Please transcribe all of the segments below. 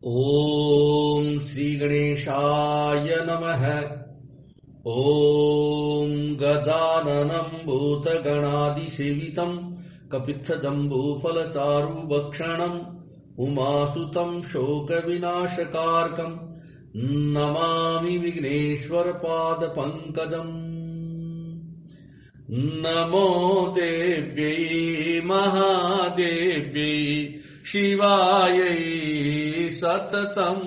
ओम श्री गणेशाय नमः। ओम गजाननं भूतगणादिसेवितं कपित्थजम्बूफलचारुभक्षणम् उमासुतं शोकविनाशकारकं नमामि विघ्नेश्वरपादपङ्कजम्। नमो देव्यै महादेव्यै शिवायै सततं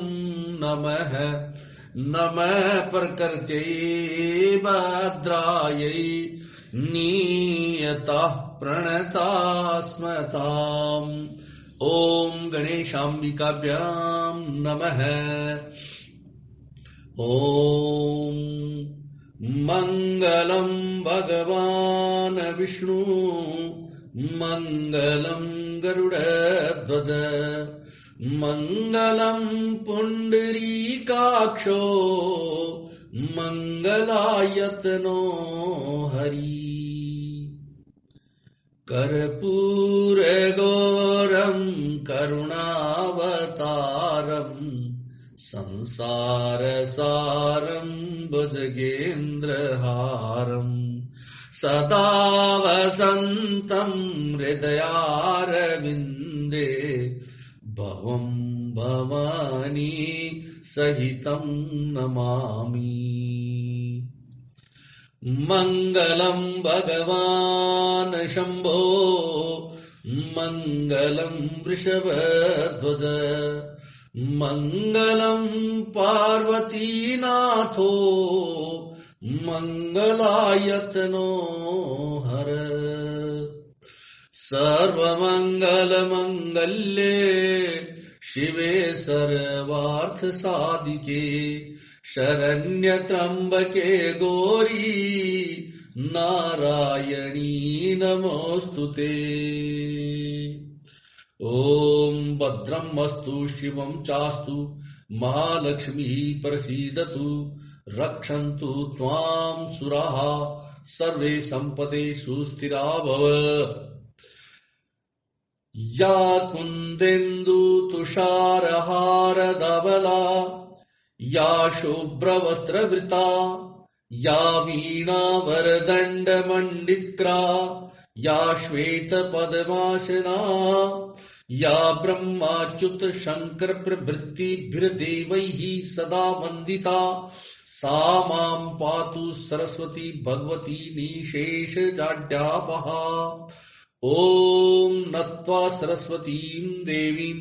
नमः। नमः प्रकृत्यै भद्रायै नियतः प्रणतास्मताम्। ओम गणेशाम्बिकाभ्यां नमः। ओम मंगलम भगवान विष्णु मंगलम गरुड़ध्वज मंगलम पुंडरीकाक्षो मंगलायतनो हरि। कर्पूरगौरं करुणावतारं संसारसारं भुजगेन्द्रहारं सदा वसन्तं हृदयारविन्दे भवं भवानी सहितं नमामि। मंगलम भगवान शंभो मंगलम वृषभध्वज मंगलम पार्वतीनाथो मंगलायतनो हर। सर्वमंगल मंगल्ये शिवे सर्वार्थ साधिके शरण्य त्र्यंबके गौरी नारायणी नमोस्तुते। ओम भद्रमस्तु शिवं चास्तु महालक्ष्मी प्रसीदतु रक्षन्तु त्वां सुराः सर्वे संपदेषु स्थिरा भव। या कुन्देन्दु तुषारहार धवला या शुभ्रवस्त्रवृता या वीणावरदण्डमण्डिक्रा या श्वेतपद्मासना या ब्रह्माच्युत शंकर प्रभृतिभिर्देवैः सदा वन्दिता सा मां पातु सरस्वती भगवती निशेषजाड्यापहा। ॐ नत्वा सरस्वतीं देवीं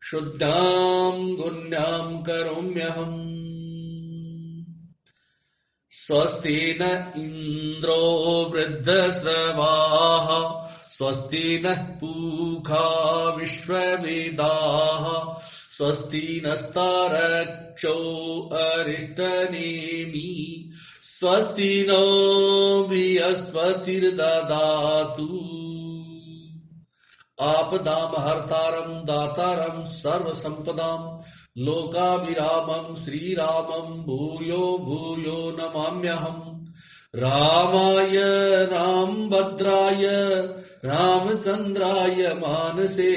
शुद्धां गुण्यां करोम्यहम्। स्वस्ति न इन्द्रो वृद्धश्रवाः स्वस्ति नः पूषा विश्ववेदाः स्वस्ति नस्तार्क्ष्यो अरिष्टनेमि स्वस्ति नो बृहस्पतिर्दधातु। आपदामहर्तारं दातारं सर्वसंपदां लोकाभिरामं श्रीरामं भूयो भूयो नमाम्यहम्। रामाय रामभद्राय रामचन्द्राय मानसे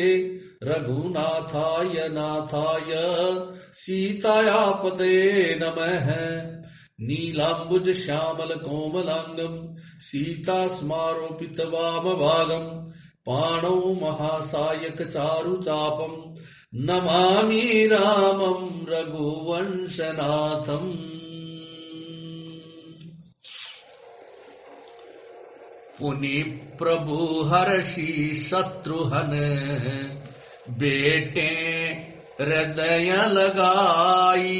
रघुनाथाय नाथाय सीतायापतये नमः। नीलाम्बुज श्यामल कोमलांगं सीतास्मारोपितवामभागं पाणौ महासायक चारुचापं नमामि रामं रघुवंशनाथम्। पुनि प्रभु हर्षि शत्रुहन बेटे हृदय लगाई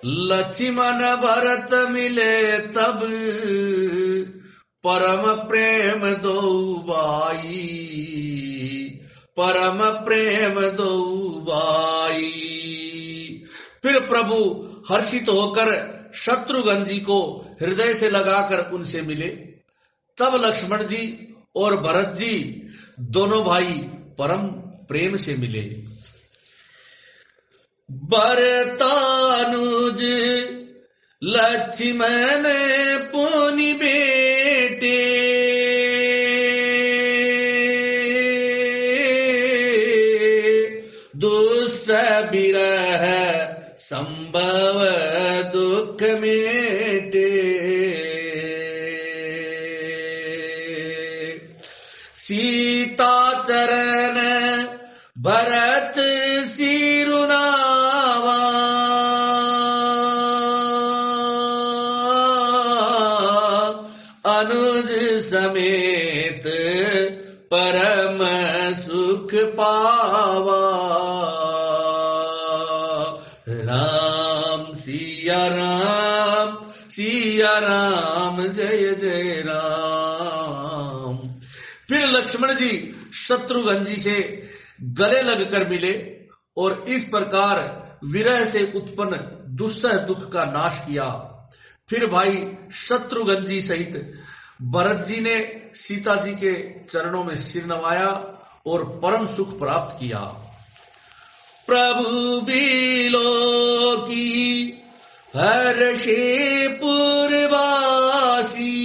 लक्ष्मण भरत मिले तब परम प्रेम दो भाई परम प्रेम दो भाई। फिर प्रभु हर्षित होकर शत्रुघ्न जी को हृदय से लगाकर उनसे मिले। तब लक्ष्मण जी और भरत जी दोनों भाई परम प्रेम से मिले। भरतानुज लक्ष्मण पुनि बेटे बिरह संभव दुख मेटे। सीता चरण भरत सिरुनावा, अनुज समेत परम सुख पावा। राम सिया राम जय जय राम। फिर लक्ष्मण जी शत्रुघ्न जी से गले लगकर मिले और इस प्रकार विरह से उत्पन्न दुस्सह दुख का नाश किया। फिर भाई शत्रुघ्न जी सहित भरत जी ने सीता जी के चरणों में सिर नवाया और परम सुख प्राप्त किया। प्रभु बिलो की हर्षे पुरवासी,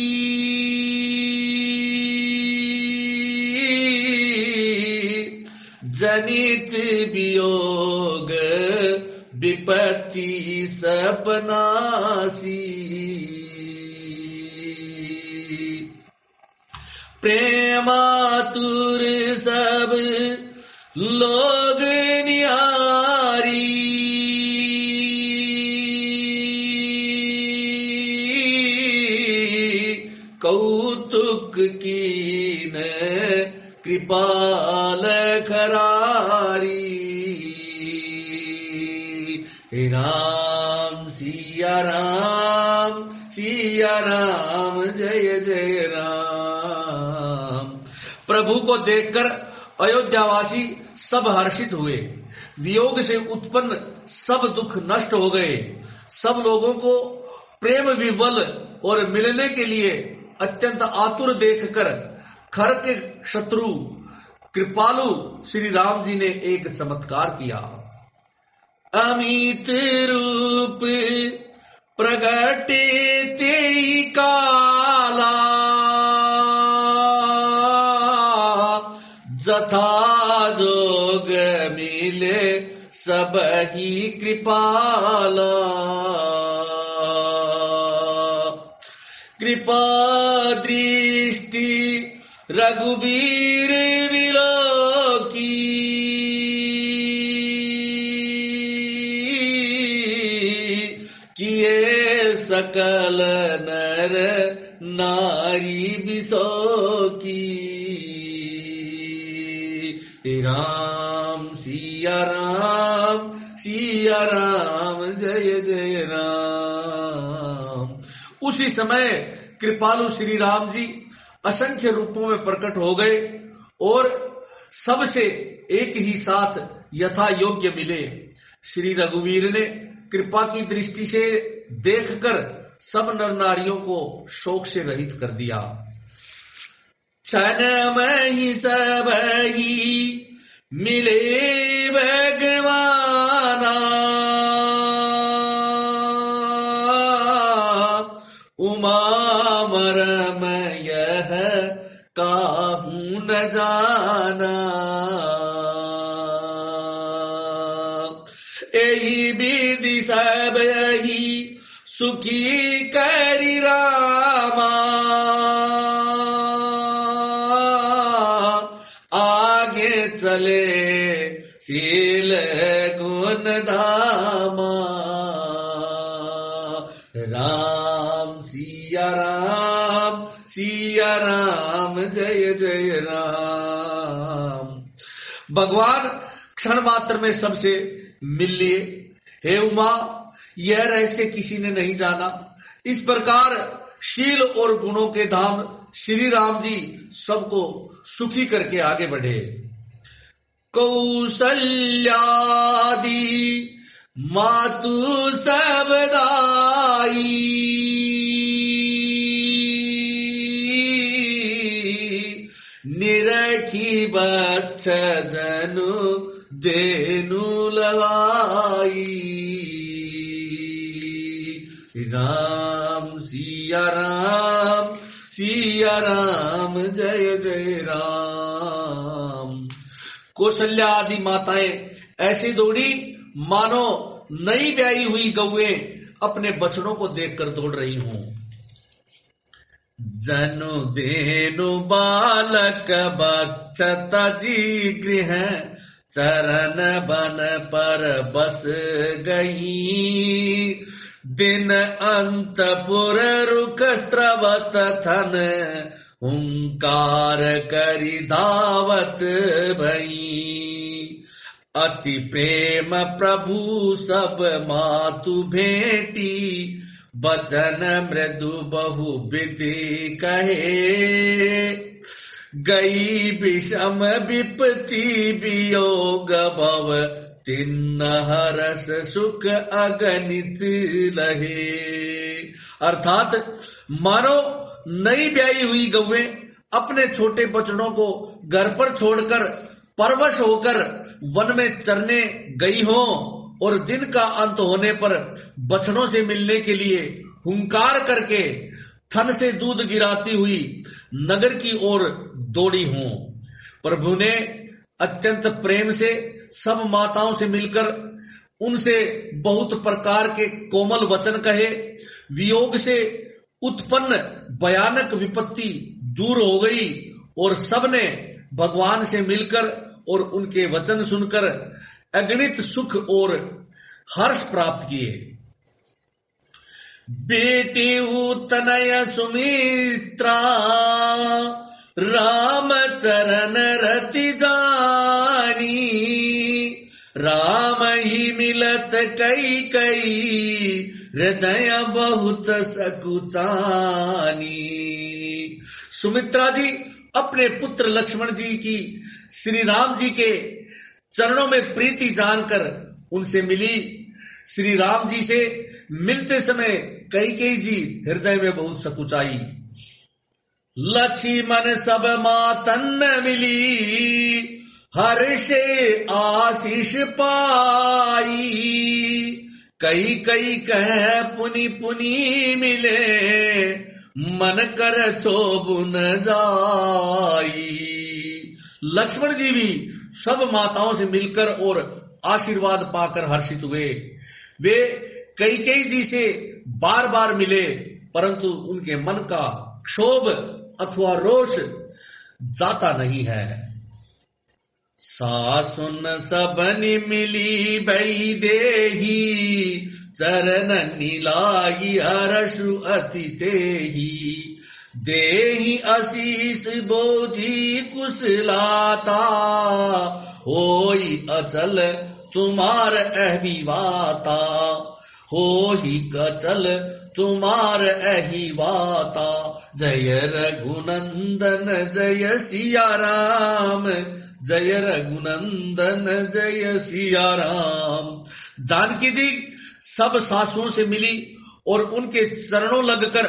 जनित वियोग विपत्ति सपनासी। प्रेमातुर सब लोग निहारी, कौतुक कीन कृपाल खरारी। राम सिया राम जय जय राम। प्रभु को देखकर अयोध्यावासी सब हर्षित हुए। वियोग से उत्पन्न सब दुख नष्ट हो गए। सब लोगों को प्रेम विवल और मिलने के लिए अत्यंत आतुर देखकर खर के शत्रु कृपालु श्री राम जी ने एक चमत्कार किया। अमित रूप प्रगटे तेई काला, जथा जोग मिले सब ही कृपाला। कृपा दृष्टि रघुबीर विलोकी, किए सकल नर नारी बिसोकी। राम सिया राम जय जय राम। उसी समय कृपालु श्री राम जी असंख्य रूपों में प्रकट हो गए और सबसे एक ही साथ यथा योग्य मिले। श्री रघुवीर ने कृपा की दृष्टि से देखकर सब नर नारियों को शोक से रहित कर दिया। क्षण में ही सब ही मिले भगवाना, उमा मरम यह काहू न जाना। यही विधि सब ही सुखी करी रामा, आगे चले शील गुण धामा। राम सिया राम जय जय राम। भगवान क्षण मात्र में सबसे मिल लिए। हे उमा, यह रहस्य किसी ने नहीं जाना। इस प्रकार शील और गुणों के धाम श्री राम जी सबको सुखी करके आगे बढ़े। कौसल्यादि मातु सबदाई, निरखी बच्छ जनु देनु ललाई। राम सिया राम जय जय राम। कौशल्या आदि माताएं ऐसी दौड़ी मानो नई ब्याई हुई गौएं अपने बछड़ों को देखकर दौड़ रही हूं। जनु देनु बालक बक्षत जी गृह, चरण बन पर बस गई। दिन अंतपुर रुख स्रवत थन, हुंकार करी धावत भई। अति प्रेम प्रभु सब मातु भेटी, बचन मृदु बहु विधि कहे। गई विषम विपत्ति वियोग भव, तिन्न हरस सुख अगणित लहे। अर्थात मानो नई ब्याई हुई गौएं अपने छोटे बछड़ों को घर पर छोड़कर परवश होकर वन में चरने गई हो, और दिन का अंत होने पर बछड़ों से मिलने के लिए हुंकार करके थन से दूध गिराती हुई नगर की ओर दौड़ी हूं। प्रभु ने अत्यंत प्रेम से सब माताओं से मिलकर उनसे बहुत प्रकार के कोमल वचन कहे। वियोग से उत्पन्न भयानक विपत्ति दूर हो गई और सबने भगवान से मिलकर और उनके वचन सुनकर अगणित सुख और हर्ष प्राप्त किए। बेटी तनय सुमित्रा, राम चरण रति जानी। राम ही मिलत कई कई, हृदय बहुत सकुचानी। सुमित्रा जी अपने पुत्र लक्ष्मण जी की श्री राम जी के चरणों में प्रीति जानकर उनसे मिली। श्री राम जी से मिलते समय कैकेयी जी हृदय में बहुत सकुचाई। लक्ष्मण सब मातन मिली, हर्षे आशीष पाई। कई कई कह पुनि पुनि मिले, मन कर क्षोभ न जाई। लक्ष्मण जी भी सब माताओं से मिलकर और आशीर्वाद पाकर हर्षित हुए। वे कैकेयी जी से बार बार मिले, परंतु उनके मन का क्षोभ अथवा रोष जाता नहीं है। सासुन सबनि मिली भई देही, चरण नीलाई हर्षु अति तेही। देहि आशीष बोझी कुशलाता, होई अचल तुम्हार अहिवाता। होई अचल तुम्हार अहिवाता। जय रघुनंदन जय सिया राम, जय रघुनंदन जय सिया राम। जानकी जी सब सासुओं से मिली और उनके चरणों लगकर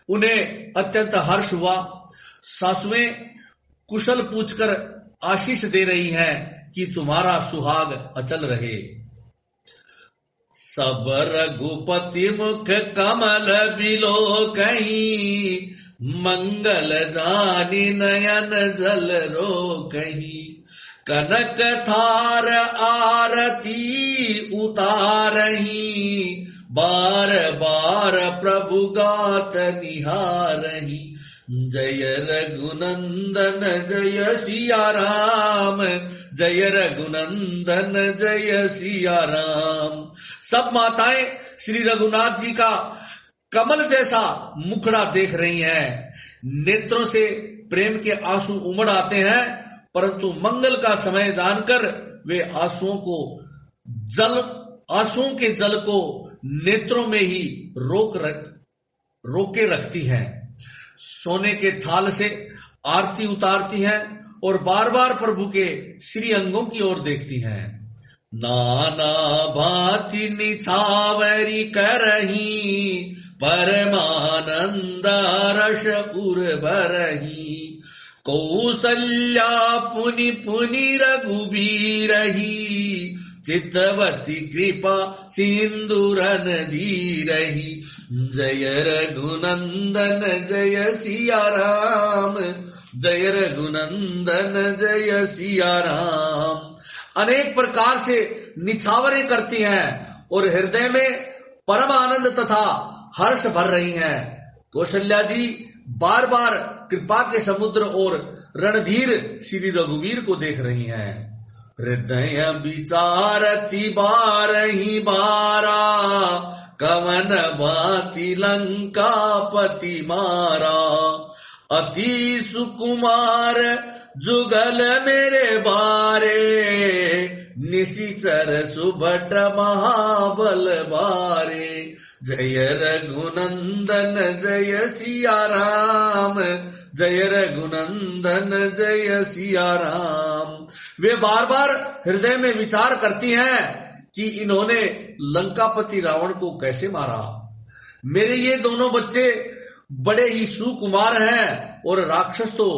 उन्हें अत्यंत हर्ष हुआ। सासुएं कुशल पूछकर आशीष दे रही हैं कि तुम्हारा सुहाग अचल रहे। सब रघुपति मुख कमल बिलोकहि, मंगल जानि नयन जल रोकहि। कनक थार आरती उतारहि, बार बार प्रभु गात निहारहि। जय रघुनंदन जय सिया राम, जय रघुनंदन जय सिया राम। सब माताएं श्री रघुनाथ जी का कमल जैसा मुखड़ा देख रही हैं। नेत्रों से प्रेम के आंसू उमड़ आते हैं, परंतु मंगल का समय जानकर वे आंसुओं के जल को नेत्रों में ही रोके रखती हैं। सोने के थाल से आरती उतारती हैं और बार बार प्रभु के श्री अंगों की ओर देखती हैं। नाना भांति निछावरी करही, परमानंद रस उर भरही। कौसल्या पुनि पुनि रघुबीरही, चितवती कृपा सिंदूरन धीरही। जय रघुनंदन जय सिया राम, जय रघुनंदन जय सिया राम। अनेक प्रकार से निछावरें करती हैं और हृदय में परम आनंद तथा हर्ष भर रही हैं। कौशल्या जी बार बार कृपा के समुद्र और रणधीर श्री रघुवीर को देख रही हैं। हृदय विचारती बारही बारा, कवन भांति लंकापति मारा। अति सुकुमार जुगल मेरे बारे, निशिचर सुभट महाबल बारे। जय रघुनंदन जय सिया राम, जय रघुनंदन जय सिया राम। वे बार बार हृदय में विचार करती हैं कि इन्होंने लंकापति रावण को कैसे मारा। मेरे ये दोनों बच्चे बड़े ही सुकुमार हैं और राक्षस तो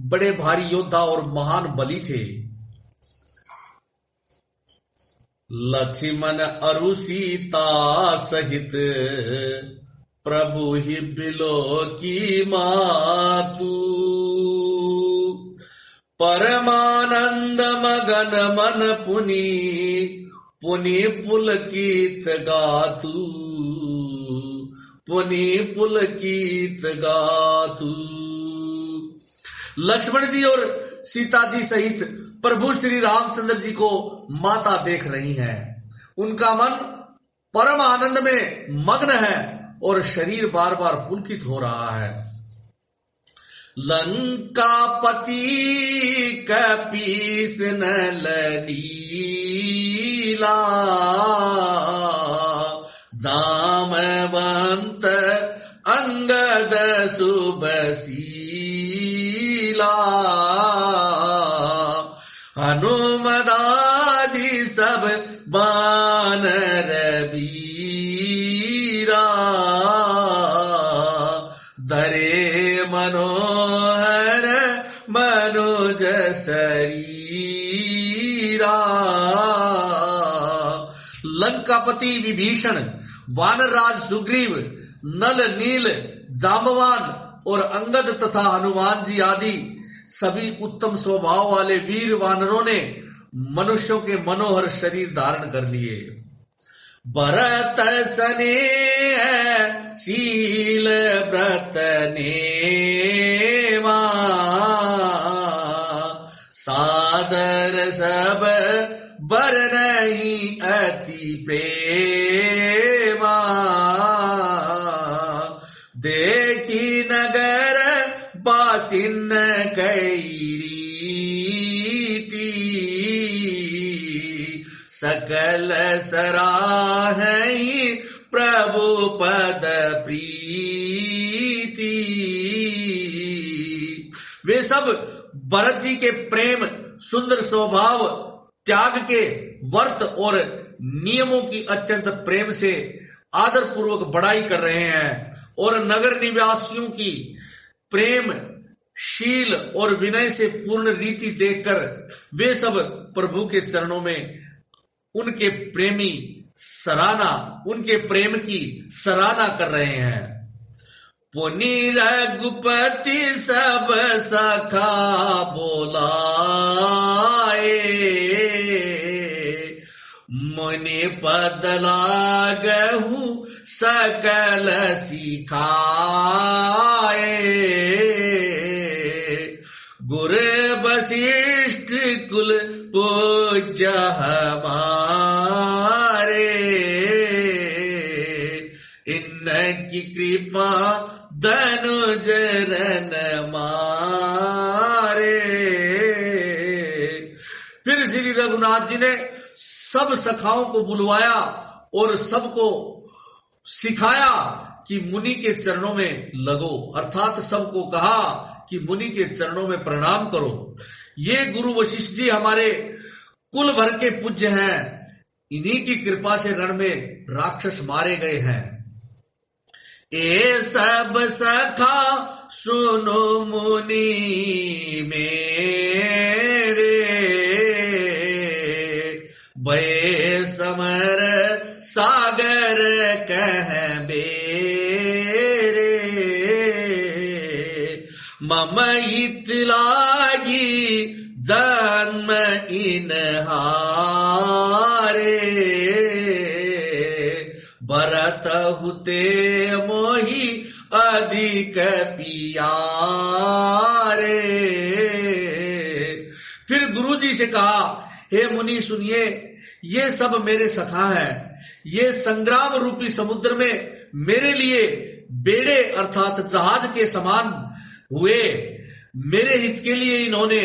बड़े भारी योद्धा और महान बली थे। लक्ष्मण अरु सीता सहित, प्रभु ही बिलो की मातु। परमानंद मगन मन पुनि, पुनि पुलकित गातु, पुनि पुलकित गातु। लक्ष्मण जी और सीता जी सहित प्रभु श्री रामचंद्र जी को माता देख रही हैं। उनका मन परम आनंद में मग्न है और शरीर बार बार पुलकित हो रहा है। लंकापति कपीस नल लीला, जामवंत अंगद शुभशीला। हनुमदादि सब बानर वीरा, धरे मनोहर मनुज शरीरा। लंकापति विभीषण, वानरराज सुग्रीव, नल नील जांबवान और अंगद तथा हनुमान जी आदि सभी उत्तम स्वभाव वाले वीर वानरों ने मनुष्यों के मनोहर शरीर धारण कर लिए। भरत स्नेह शील व्रत नेवा, सादर सब बरनहि अति प्रेमा। देखी नगर बासिन कैरीति, सकल सराहहि प्रभु पद प्रीति। वे सब भरत जी के प्रेम, सुंदर स्वभाव, त्याग के व्रत और नियमों की अत्यंत प्रेम से आदर पूर्वक बड़ाई कर रहे हैं और नगर निवासियों की प्रेम, शील और विनय से पूर्ण रीति देखकर वे सब प्रभु के चरणों में उनके प्रेम की सराहना कर रहे हैं। पुनि रघुपति सब सखा बोलाए, मुनि पद लागहु सकल सिखाए। गुर वशिष्ठ कुल पूज्य हमारे, इनकी कृपा धनुज रन मारे। फिर श्री रघुनाथ जी ने सब सखाओं को बुलवाया और सबको सिखाया कि मुनि के चरणों में लगो, अर्थात सबको कहा कि मुनि के चरणों में प्रणाम करो। ये गुरु वशिष्ठ जी हमारे कुल भर के पूज्य हैं, इन्हीं की कृपा से रण में राक्षस मारे गए हैं। ए सब सखा सुनो मुनि मेरे, भय समर सागर कह बेरे। मम हित लागी जन्म इनहारे, भरत हुते मोहि अधिक पियारे। फिर गुरुजी से कहा, हे मुनि सुनिए, ये सब मेरे सखा हैं। ये संग्राम रूपी समुद्र में मेरे लिए बेड़े अर्थात जहाज के समान हुए। मेरे हित के लिए इन्होंने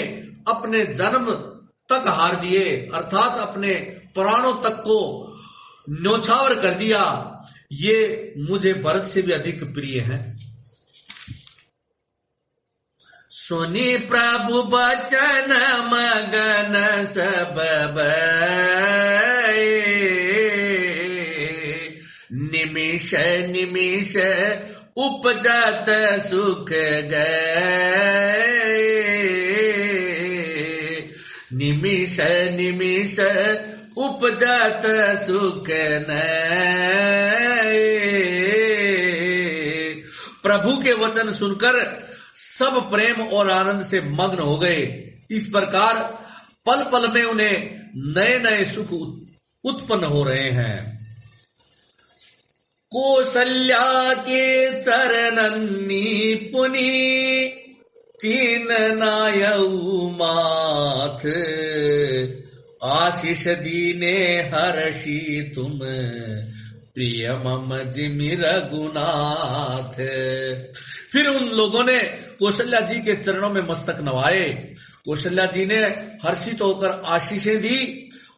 अपने जन्म तक हार दिए अर्थात अपने प्राणों तक को न्योछावर कर दिया। ये मुझे भरत से भी अधिक प्रिय है। सुनि प्रभु बचन मगन सब भये, निमिष निमिष उपजत सुख गए। निमिष निमिष उपजत सुख नए। प्रभु के वचन सुनकर सब प्रेम और आनंद से मग्न हो गए। इस प्रकार पल पल में उन्हें नए नए सुख उत्पन्न हो रहे हैं। कौसल्या के चरणन्नी पुनि तीन नायऊ माथ, आशीष दीने हर्षि तुम प्रिय मम जिमि रघुनाथ। फिर उन लोगों ने कौशल्या जी के चरणों में मस्तक नवाए। कौशल्या जी ने हर्षित होकर आशीषें दी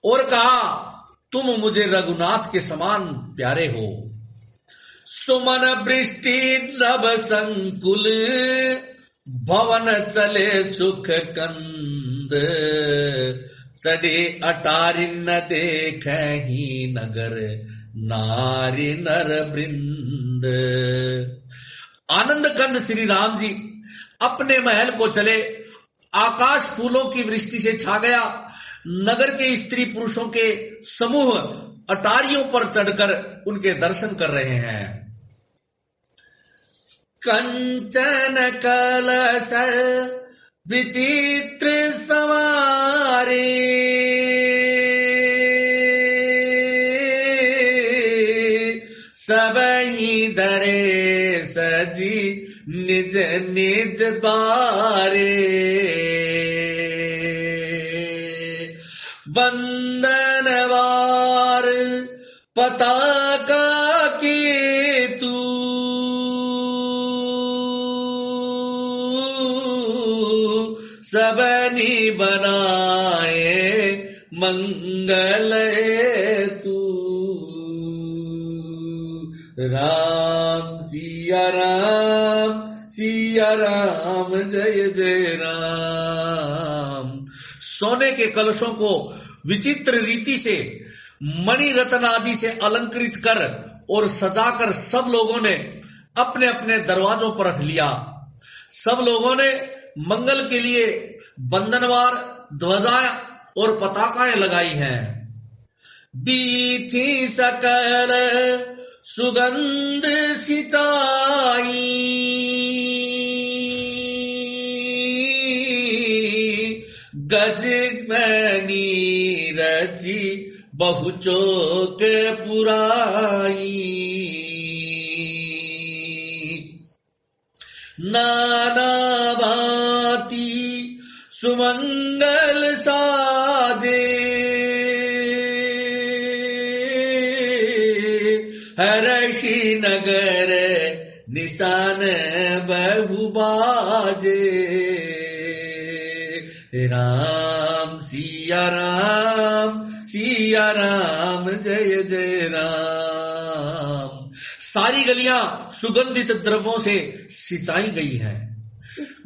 और कहा, तुम मुझे रघुनाथ के समान प्यारे हो। सुमन वृष्टि नभ संकुल, भवन चले सुख कंद। चढ़े अटारी न देखहि नगर, नारी नर वृंद। आनंद कंद श्री राम जी अपने महल को चले। आकाश फूलों की वृष्टि से छा गया। नगर के स्त्री पुरुषों के समूह अटारियों पर चढ़कर उनके दर्शन कर रहे हैं। कंचन कलश विचित्र सवारे, सबहि धरे सजी निज निज बारे। बंदनवार पताका केतु, सबनी बनाए मंगल हेतु। राम सिया राम जय जय राम। सोने के कलशों को विचित्र रीति से मणि रत्न आदि से अलंकृत कर और सजाकर सब लोगों ने अपने अपने दरवाजों पर रख लिया। सब लोगों ने मंगल के लिए बंधनवार ध्वजा और पताकाएं लगाई हैं। बीथी सकल सुगंध सिताई, गज मनी रची बहुचोक पुराई। नाना भांति सुमंगल साजे, हर्षि नगर निशान बहु बाजे। राम सिया राम जय जय राम। सारी गलियां सुगंधित द्रव्यों से सिंचाई गई हैं।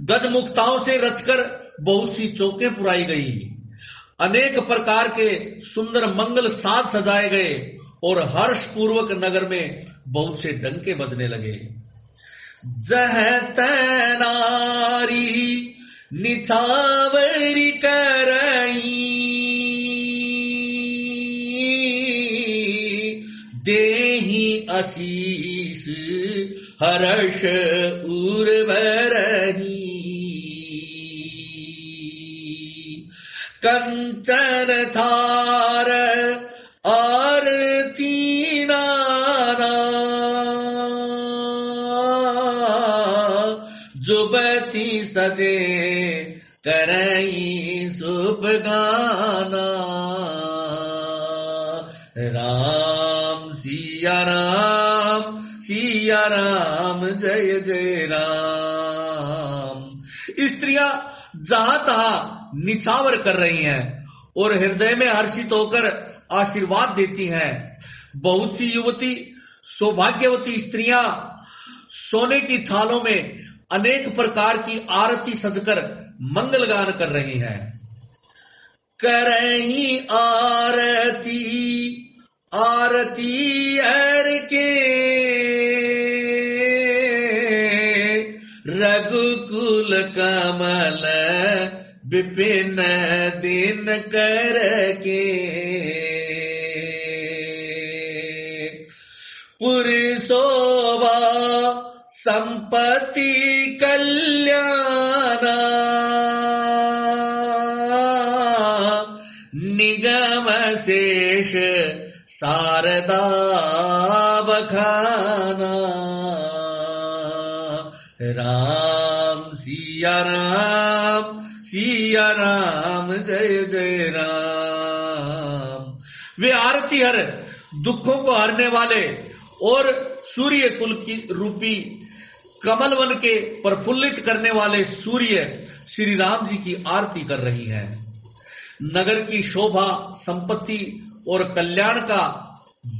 गजमुक्ताओं से रचकर बहुत सी चौकें पुराई गई। अनेक प्रकार के सुंदर मंगल साज सजाए गए और हर्ष पूर्वक नगर में बहुत से डंके बजने लगे। जह तैनारी निछावरी करई, देहि आशीष हर्ष उर्वरही। कंचन थार आरती नाना, सजे करई शुभ गाना। राम सिया राम जय जय राम। स्त्रियां जहां तहां निछावर कर रही हैं और हृदय में हर्षित होकर आशीर्वाद देती हैं। बहुत सी युवती सौभाग्यवती स्त्रियां सोने की थालों में अनेक प्रकार की आरती सजकर मंगल गान कर रही हैं। करही आरती आरती हर के रघुकुल कमल विपिन दिन कर के। पुरी शोभा संपत्ति कल्याणा निगम शेष शारदा बखाना। राम सिया राम जय जय राम। वे आरती हर दुखों को हरने वाले और सूर्य कुल की रूपी कमल वन के प्रफुल्लित करने वाले सूर्य श्री राम जी की आरती कर रही हैं। नगर की शोभा संपत्ति और कल्याण का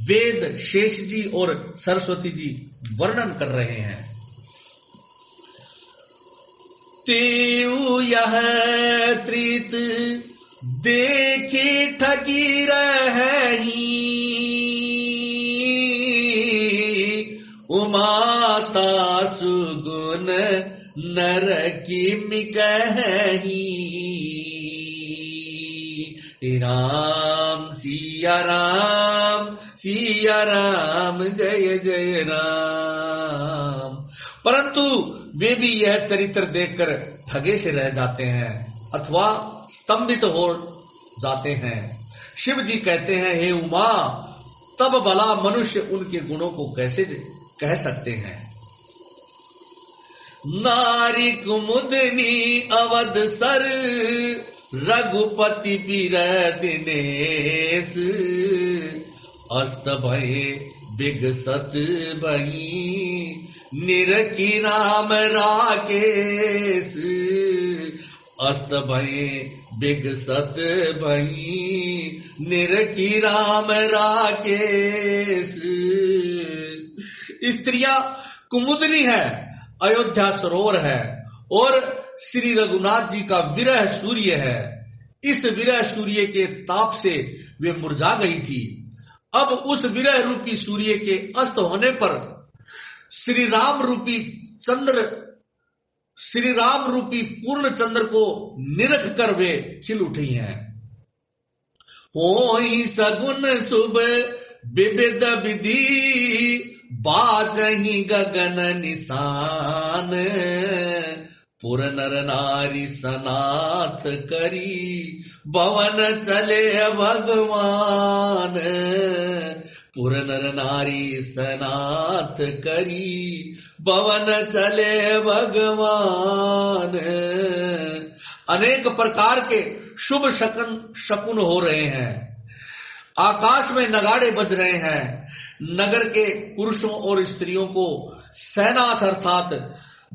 वेद शेष जी और सरस्वती जी वर्णन कर रहे हैं। तेऊ यह त्रित देखे ठगी रही उमाता सुगुन नर की मिकही। राम सिया राम जय जय राम। परंतु वे भी यह चरित्र देखकर ठगे से रह जाते हैं अथवा स्तंभित हो जाते हैं। शिव जी कहते हैं, हे उमा, तब भला मनुष्य उनके गुणों को कैसे कह सकते हैं। नारी कुमुदनी अवध सर रघुपति बिरह दिनेश अस्त भये बिगसत बही निरखी राम राकेश। अस्त भये बिगसत बही निरखी राम राकेश। स्त्रियां कुमुदनी है, अयोध्या सरोवर है और श्री रघुनाथ जी का विरह सूर्य है। इस विरह सूर्य के ताप से वे मुरझा गई थी। अब उस विरह रूपी सूर्य के अस्त होने पर श्री राम रूपी पूर्ण चंद्र को निरख कर वे खिल उठी हैं। होई सगुन शुभ विविध विधि बाजही गगन निशान पुर नर नारी सनाथ करी भवन चले भगवान। पुर नर नारी सनाथ करी भवन चले भगवान। अनेक प्रकार के शुभ शकुन हो रहे हैं। आकाश में नगाड़े बज रहे हैं। नगर के पुरुषों और स्त्रियों को सेनाथ अर्थात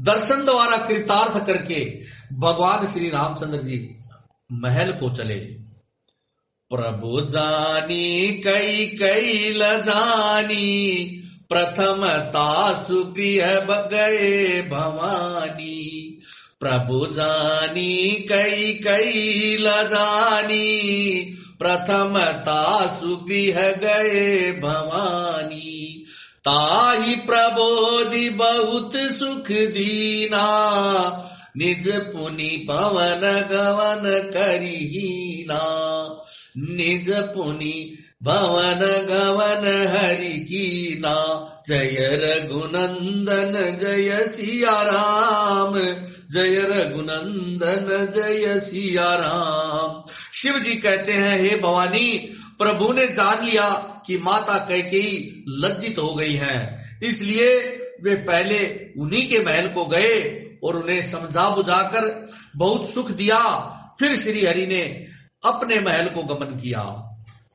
दर्शन द्वारा कृतार्थ करके भगवान श्री रामचंद्र जी महल को चले। प्रभु जानी कई कई लजानी प्रथम तासु गृह गए भवानी। प्रभु जानी कई कई लजानी प्रथम तासु गृह गए भवानी। ताहि प्रबोधि बहुत सुख दीना निज पुनि पवन गवन करिहीना। निज पुनि भवन गवन हरि कीना। जय रघुनंदन जय सिया राम। जय रघुनंदन जय सिया राम। शिव जी कहते हैं, हे भवानी, प्रभु ने जान लिया कि माता कैकेयी लज्जित हो गई हैं, इसलिए वे पहले उन्हीं के महल को गए और उन्हें समझा बुझाकर बहुत सुख दिया। फिर श्री हरि ने अपने महल को गमन किया।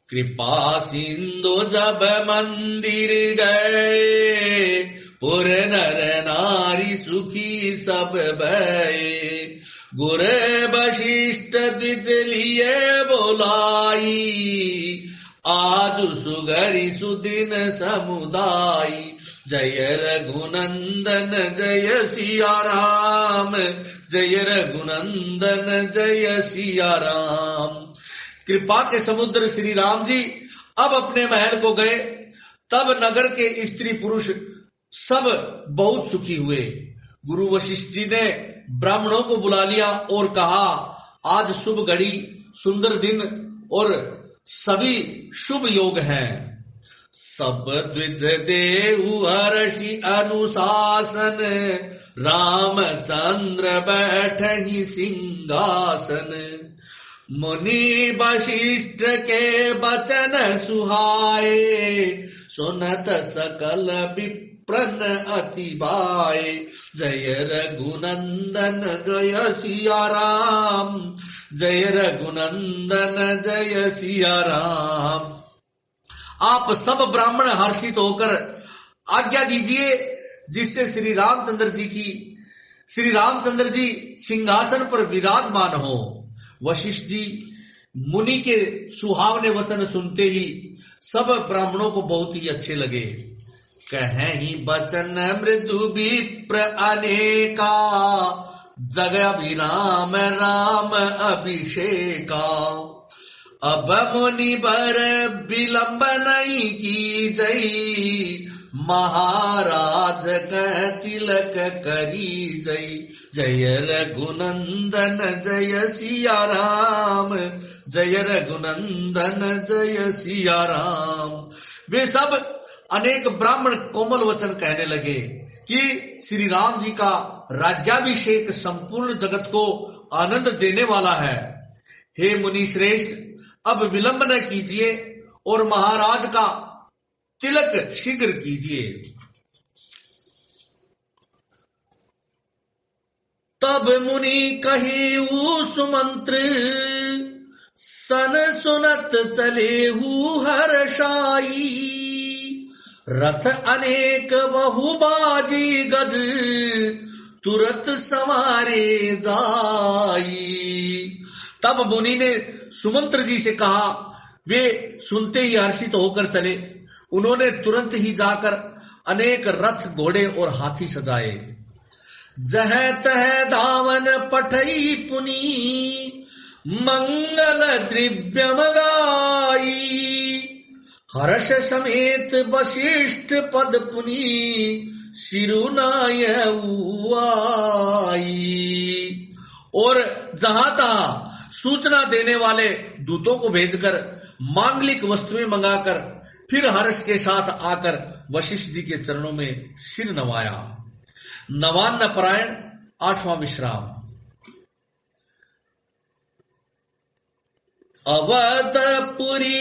कृपा सिंधु जब मंदिर गए, पुर नर नारी सुखी सब भये। गुर वशिष्ठ द्विज लिए बोलाई, आज सुगरि सुदिन समुदाई। जय रघुनंदन जय सिया राम, जय रघुनंदन जय सिया राम। कृपा के समुद्र श्री राम जी अब अपने महल को गए। तब नगर के स्त्री पुरुष सब बहुत सुखी हुए। गुरु वशिष्ठ जी ने ब्राह्मणों को बुला लिया और कहा, आज शुभ घड़ी, सुंदर दिन और सभी शुभ योग हैं। सब द्विज देहु हर्षि अनुशासन, रामचंद्र बैठहि सिंहासन। मुनि वशिष्ठ के वचन सुहाए, सुनत सकल विप्रन अति भाए। जय रघुनंदन जय सिया राम, जय रघुनंदन जय सिया राम। आप सब ब्राह्मण हर्षित होकर आज्ञा दीजिए, जिससे श्री रामचंद्र जी सिंहासन पर विराजमान हो। वशिष्ठ जी मुनि के सुहावने वचन सुनते ही सब ब्राह्मणों को बहुत ही अच्छे लगे। कहीं बचन मृदु विप्र अनेका, जग अभिराम राम अभिषेका। अब मुनि बर विलंब नहीं की जई, महाराज कह तिलक करी जई। जय रघुनंदन जय सिया राम, जय रघुनंदन जय सिया राम। वे सब अनेक ब्राह्मण कोमल वचन कहने लगे कि श्री राम जी का राज्याभिषेक संपूर्ण जगत को आनंद देने वाला है। हे मुनि श्रेष्ठ, अब विलंब न कीजिए और महाराज का तिलक शीघ्र कीजिए। तब मुनि कही सुमंत्र, सन सुनत चलेहु हर्षाई। रथ अनेक बहुबाजी गज, तुरत सवारे जाई। तब मुनि ने सुमंत्र जी से कहा। वे सुनते ही हर्षित होकर चले। उन्होंने तुरंत ही जाकर अनेक रथ, घोड़े और हाथी सजाए। जह तह धावन पठई पुनी, मंगल द्रव्यम गाई। हर्ष समेत वशिष्ठ पद पुनी, शिरुनाय आई। और जहां तहां सूचना देने वाले दूतों को भेजकर मांगलिक वस्तुएं मंगाकर फिर हर्ष के साथ आकर वशिष्ठ जी के चरणों में सिर नवाया। नवान्न परायण 8वां विश्राम। अवधपुरी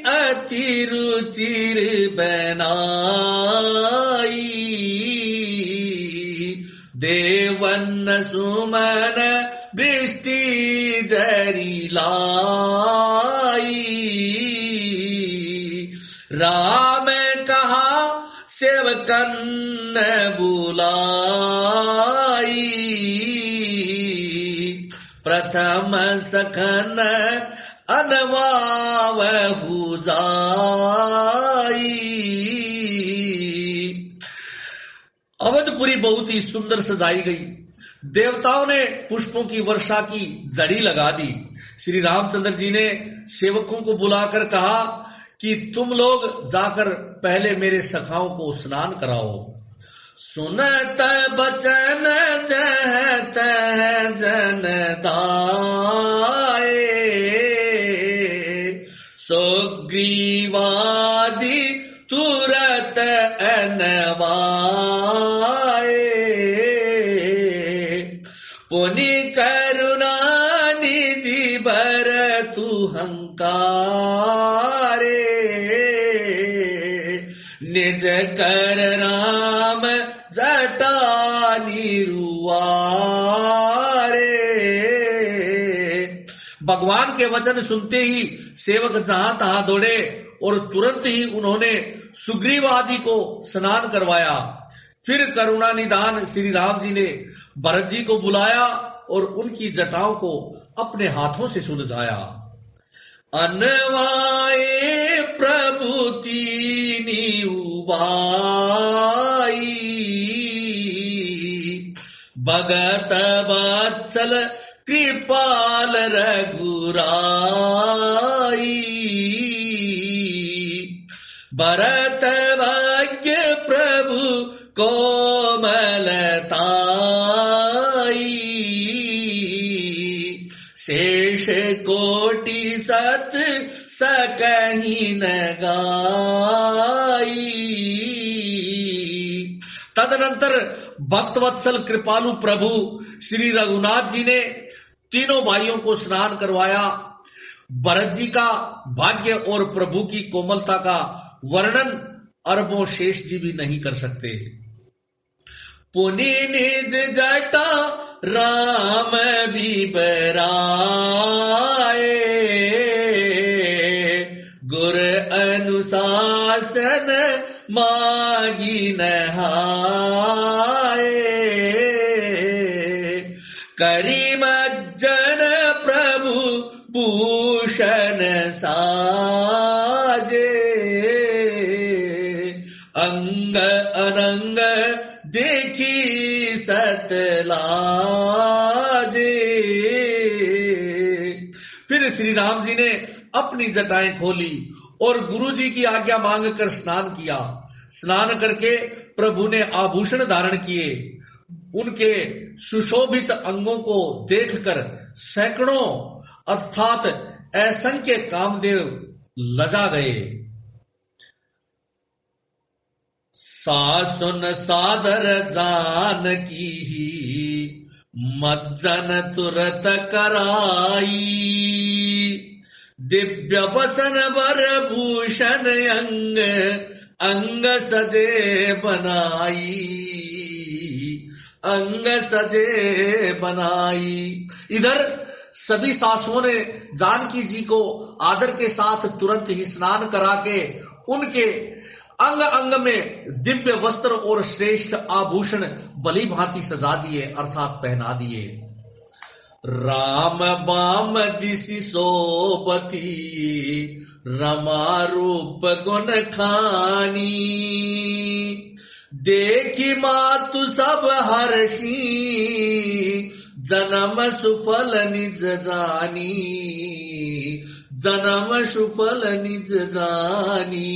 अति रुचिर बनाई, देवन सुमन दृष्टि जरी लाई। राम कहा सेवकन बुलाई, प्रथम सखन अनवावहु जाई। अवधपुरी बहुत ही सुंदर सजाई गई। देवताओं ने पुष्पों की वर्षा की जड़ी लगा दी। श्री रामचंद्र जी ने सेवकों को बुलाकर कहा कि तुम लोग जाकर पहले मेरे सखाओं को स्नान कराओ। सुनत बचन जहत जन दाए, सुग्रीवादि तुरत अनवाए। पुनि करुणा निधि भरतु हंकारे, निज कर राम जटा निरुआरे। भगवान के वचन सुनते ही सेवक जहां तहां दौड़े और तुरंत ही उन्होंने सुग्रीव आदि को स्नान करवाया। फिर करुणा निधान श्री राम जी ने भरत जी को बुलाया और उनकी जटाओं को अपने हाथों से सुलझाया। अनवाए प्रभु तीनी उबाई, भगत वत्सल कृपाल रघुराई, भरत भाग्य प्रभु कोमलताई, शेष कोटि सत सकहि न गाई। तदनंतर भक्तवत्सल कृपालु प्रभु श्री रघुनाथ जी ने तीनों भाइयों को स्नान करवाया। भरत जी का भाग्य और प्रभु की कोमलता का वर्णन अरबों शेष जी भी नहीं कर सकते। पुनि निज जटा राम बिबराए, गुर अनुशासन मागी नहाए, करी मज्जन प्रभु भूषण साजे, अंग अनंग देखी सतलाजे। फिर श्री राम जी ने अपनी जटाएं खोली और गुरु जी की आज्ञा मांगकर स्नान किया। स्नान करके प्रभु ने आभूषण धारण किए। उनके सुशोभित अंगों को देखकर सैकड़ों अर्थात असंख्य कामदेव लजा गए। सासुन सादर जान की मज्जन तुरत कराई, दिव्य वसन वर भूषण अंग अंग सजे बनाई, अंग सजे बनाई। इधर सभी सासुओं ने जानकी जी को आदर के साथ तुरंत ही स्नान करा के उनके अंग अंग में दिव्य वस्त्र और श्रेष्ठ आभूषण भली भांति सजा दिए अर्थात पहना दिए। राम बाम दिशि सोबती, रमा रूप गुण खानी, देखी मातु सब हर्षी, जन्म सुफल निज जानी, जन्म सुफल निज जानी।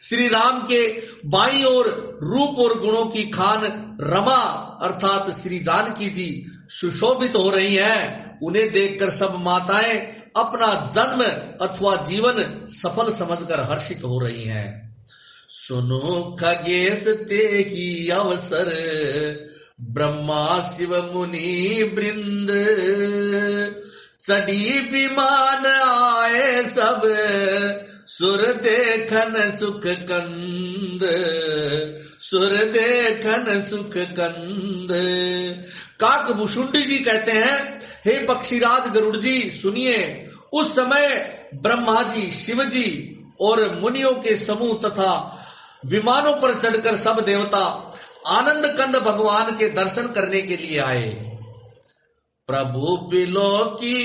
श्री राम के बाईं ओर रूप और गुणों की खान रमा अर्थात श्री जानकी जी सुशोभित हो रही हैं। उन्हें देखकर सब माताएं अपना जन्म अथवा जीवन सफल समझकर हर्षित हो रही हैं। सुनो खगेश ते ही अवसर, ब्रह्मा शिव मुनि वृंद, चढ़ी विमान आए सब, सुर देखन सुख कंद, सुर देखन सुख कंद। काकभूषुंडी जी कहते हैं, हे पक्षीराज गरुड़ जी सुनिए, उस समय ब्रह्मा जी, शिव जी और मुनियों के समूह तथा विमानों पर चढ़कर सब देवता आनंद कंद भगवान के दर्शन करने के लिए आए। प्रभु बिलो की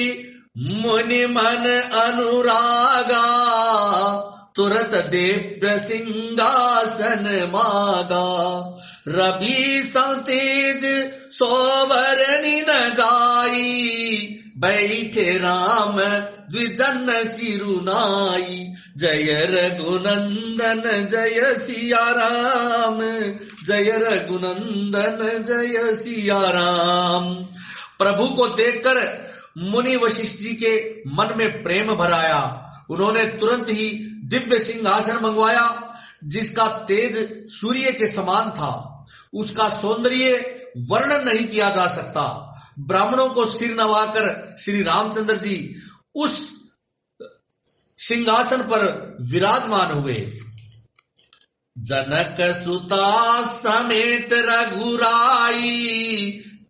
मुनि मन अनुरागा, तुरत दिव्य सिंहासन मागा, रवि संतेज सोवरनि न गाई, बैठे राम द्विजन सिरुनाई, जय रघुनंदन जय सिया राम, जय रघुनंदन जय सिया राम। प्रभु को देखकर मुनि वशिष्ठ जी के मन में प्रेम भराया। उन्होंने तुरंत ही दिव्य सिंहासन मंगवाया जिसका तेज सूर्य के समान था। उसका सौंदर्य वर्णन नहीं किया जा सकता। ब्राह्मणों को सिर नवाकर श्री रामचंद्र जी उस सिंहासन पर विराजमान हुए। जनक सुता समेत रघुराई,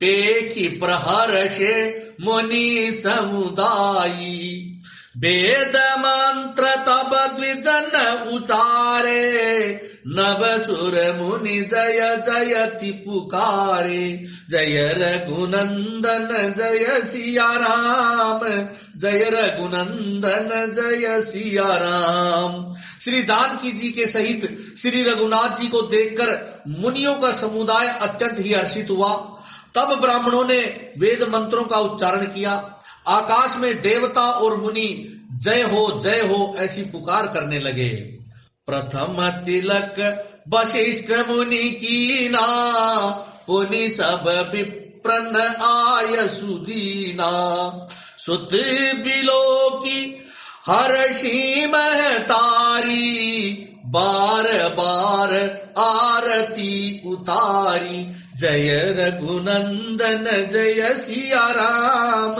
पेखी प्रहर्षे मुनि समुदायी। वेद मंत्र तब द्विजन उचारे, नव सुर मुनि जय जयति पुकारे। जय रघुनंदन जय सिया राम, जय रघुनंदन जय सिया राम। श्री जानकी जी के सहित श्री रघुनाथ जी को देखकर मुनियों का समुदाय अत्यंत ही हर्षित हुआ। तब ब्राह्मणों ने वेद मंत्रों का उच्चारण किया। आकाश में देवता और मुनि जय हो ऐसी पुकार करने लगे। प्रथम तिलक वशिष्ठ मुनि कीना, पुनि सब विप्रन आय सुदीना। सुत बिलोकी हर्षि महतारी, बार बार आरती उतारी। जय रघुनंदन जय सिया राम,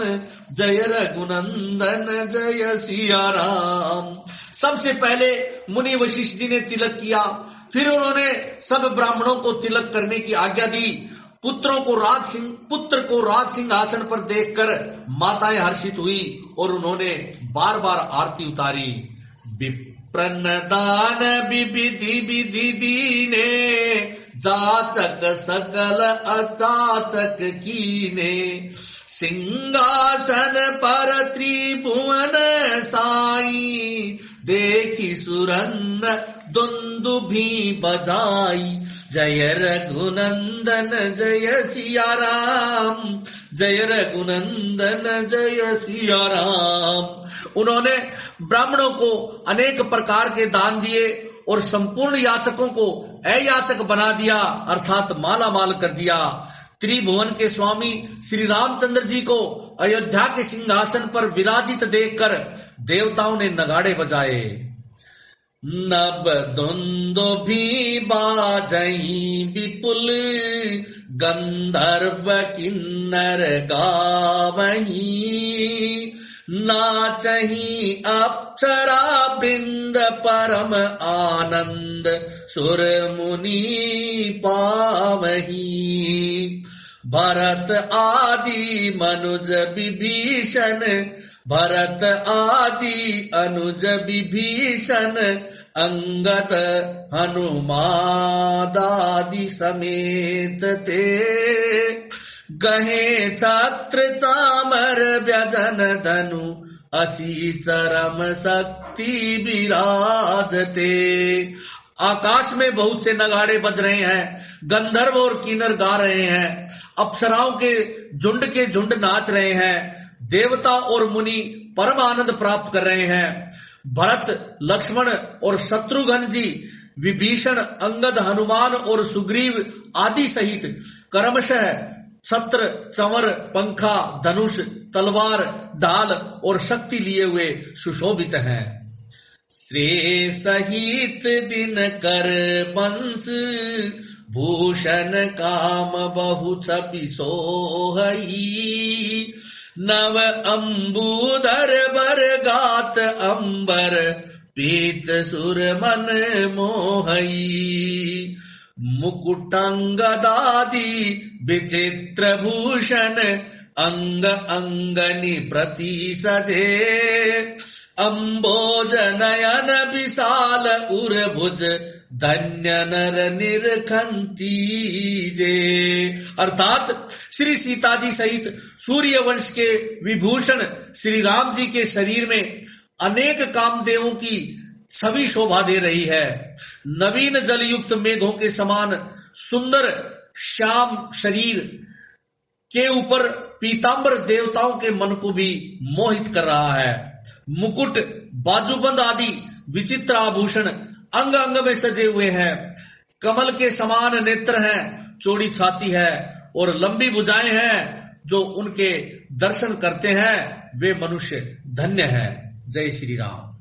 जय रघुनंदन जय सिया राम। सबसे पहले मुनि वशिष्ठ जी ने तिलक किया, फिर उन्होंने सब ब्राह्मणों को तिलक करने की आज्ञा दी। पुत्र को राज सिंहासन पर देखकर माताएं हर्षित हुई और उन्होंने बार बार आरती उतारी। विप्रन दान विधि विधि दीने, जाचक सकल अचाचक कीने। सिंहासन पर त्रिभुवन साई, देखी सुरन्न दुंदुभि बजाई। जय रघुनंदन जय सिया राम, जय रघुनंदन जय सिया राम। उन्होंने ब्राह्मणों को अनेक प्रकार के दान दिए और संपूर्ण याचकों को अयाचक बना दिया, अर्थात माला माल कर दिया। त्रिभुवन के स्वामी श्री रामचंद्र जी को अयोध्या के सिंहासन पर विराजित देखकर देवताओं ने नगाड़े बजाए। नब दुंदुभि बाजई विपुल, गंधर्व किन्नर गावही। नाचही अप्सरा बिंद परम आनंद, सुर मुनि पावही। भरत आदि मनुज विभीषण, भरत आदि अनुज विभीषण। अंगद हनुमादादि समेत ते, गहे छत्र चामर व्यजन धनु। असी चरम शक्ति विराजते। आकाश में बहुत से नगाड़े बज रहे हैं, गंधर्व और किन्नर गा रहे हैं, अप्सराओं के झुंड नाच रहे हैं, देवता और मुनि परम आनंद प्राप्त कर रहे हैं। भरत, लक्ष्मण और शत्रुघ्न जी, विभीषण, अंगद, हनुमान और सुग्रीव आदि सहित क्रमशः छत्र, चंवर, पंखा, धनुष, तलवार, ढाल और शक्ति लिए हुए सुशोभित हैं। श्रेय सहित दिन कर बंस, भूषण काम बहु छपि सोहई। नव अंबुधर बर गात अंबर, पीत सुर मन मोहई। मुकुटंगदादि विचित्र भूषण, अंग अंगनि प्रति सजे। अंबोज नयन विशाल उर्भुज, धन्य नर निरखंती जे। अर्थात श्री सीता जी सहित सूर्य वंश के विभूषण श्री राम जी के शरीर में अनेक कामदेवों की छवि शोभा दे रही है। नवीन जलयुक्त मेघों के समान सुंदर श्याम शरीर के ऊपर पीतांबर देवताओं के मन को भी मोहित कर रहा है। मुकुट, बाजूबंद आदि विचित्र आभूषण अंग अंग में सजे हुए हैं। कमल के समान नेत्र हैं, चौड़ी छाती है और लंबी भुजाएं हैं। जो उनके दर्शन करते हैं वे मनुष्य धन्य हैं। जय श्री राम।